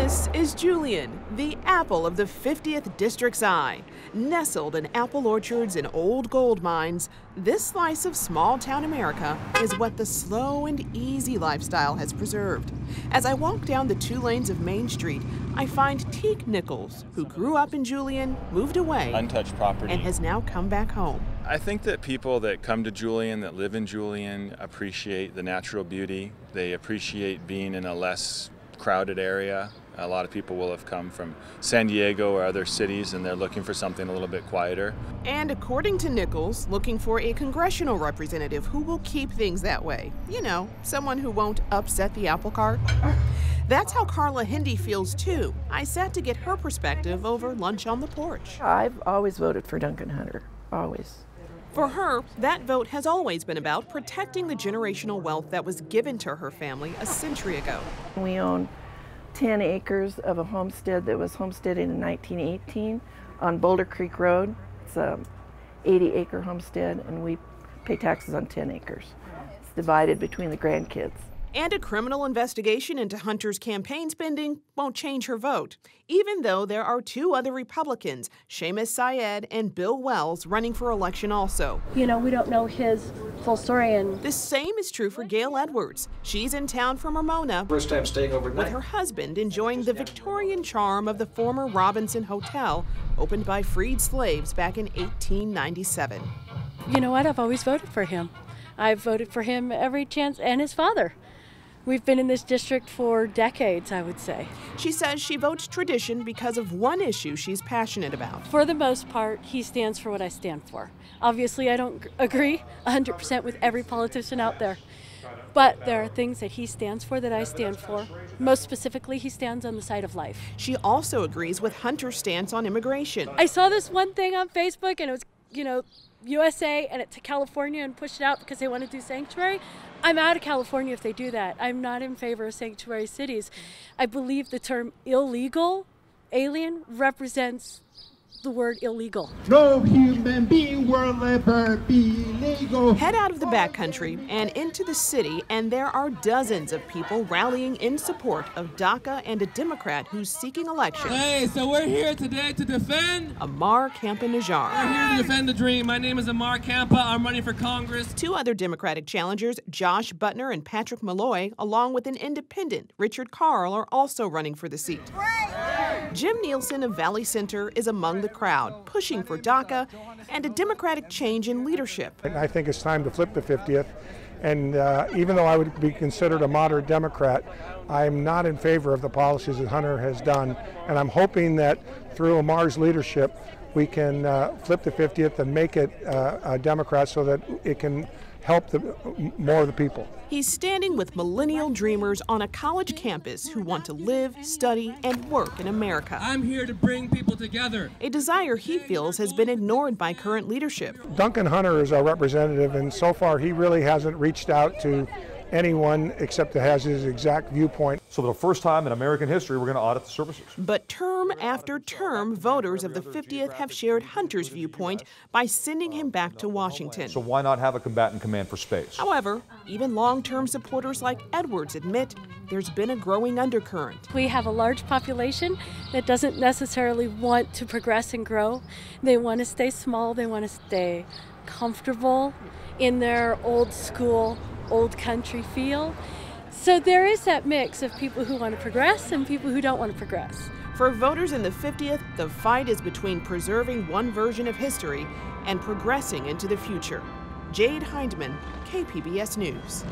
This is Julian, the apple of the 50th District's eye. Nestled in apple orchards and old gold mines, this slice of small-town America is what the slow and easy lifestyle has preserved. As I walk down the 2 lanes of Main Street, I find Teak Nichols, who grew up in Julian, moved away, untouched property, and has now come back home. I think that people that come to Julian, that live in Julian, appreciate the natural beauty. They appreciate being in a less crowded area. A lot of people will have come from San Diego or other cities, and they're looking for something a little bit quieter. And according to Nichols, looking for a congressional representative who will keep things that way. You know, someone who won't upset the apple cart. That's how Carla Hindy feels too. I sat to get her perspective over lunch on the porch. I've always voted for Duncan Hunter, always. For her, that vote has always been about protecting the generational wealth that was given to her family a century ago. We own 10 acres of a homestead that was homesteaded in 1918 on Boulder Creek Road. It's a 80-acre homestead, and we pay taxes on 10 acres. It's divided between the grandkids. And a criminal investigation into Hunter's campaign spending won't change her vote, even though there are 2 other Republicans, Seamus Syed and Bill Wells, running for election also. You know, we don't know his full story. And the same is true for Gail Edwards. She's in town from Ramona, first time staying overnight, with her husband enjoying the Victorian charm of the former Robinson Hotel, opened by freed slaves back in 1897. You know what? I've always voted for him. I've voted for him every chance, and his father. We've been in this district for decades, I would say. She says she votes tradition because of one issue she's passionate about. For the most part, he stands for what I stand for. Obviously, I don't agree 100% with every politician out there. But there are things that he stands for that I stand for. Most specifically, he stands on the side of life. She also agrees with Hunter's stance on immigration. I saw this one thing on Facebook, and it was, you know, USA, and it to California and pushed it out because they want to do sanctuary. I'm out of California if they do that. I'm not in favor of sanctuary cities. I believe the term illegal alien represents the word illegal. No human being will ever be legal. Head out of the backcountry and into the city, and there are dozens of people rallying in support of DACA and a Democrat who's seeking election. Hey, so we're here today to defend Amar Campa-Najjar. We're here to defend the dream. My name is Amar Campa. I'm running for Congress. 2 other Democratic challengers, Josh Butner and Patrick Malloy, along with an independent, Richard Carl, are also running for the seat. Jim Nielsen of Valley Center is among the crowd, pushing for DACA and a Democratic change in leadership. I think it's time to flip the 50th, and even though I would be considered a moderate Democrat, I'm not in favor of the policies that Hunter has done, and I'm hoping that through Amar's leadership we can flip the 50th and make it a Democrat so that it can help more of the people. He's standing with millennial dreamers on a college campus who want to live, study, and work in America. I'm here to bring people together. A desire he feels has been ignored by current leadership. Duncan Hunter is our representative, and so far he really hasn't reached out to anyone except that has his exact viewpoint. So for the first time in American history, we're going to audit the services. But term after term, voters of the 50th have shared Hunter's viewpoint by sending him back to Washington. So why not have a combatant command for space? However, even long-term supporters like Edwards admit there's been a growing undercurrent. We have a large population that doesn't necessarily want to progress and grow. They want to stay small. They want to stay comfortable in their old school, old country feel. So there is that mix of people who want to progress and people who don't want to progress. For voters in the 50th, the fight is between preserving one version of history and progressing into the future. Jade Hindmon, KPBS News.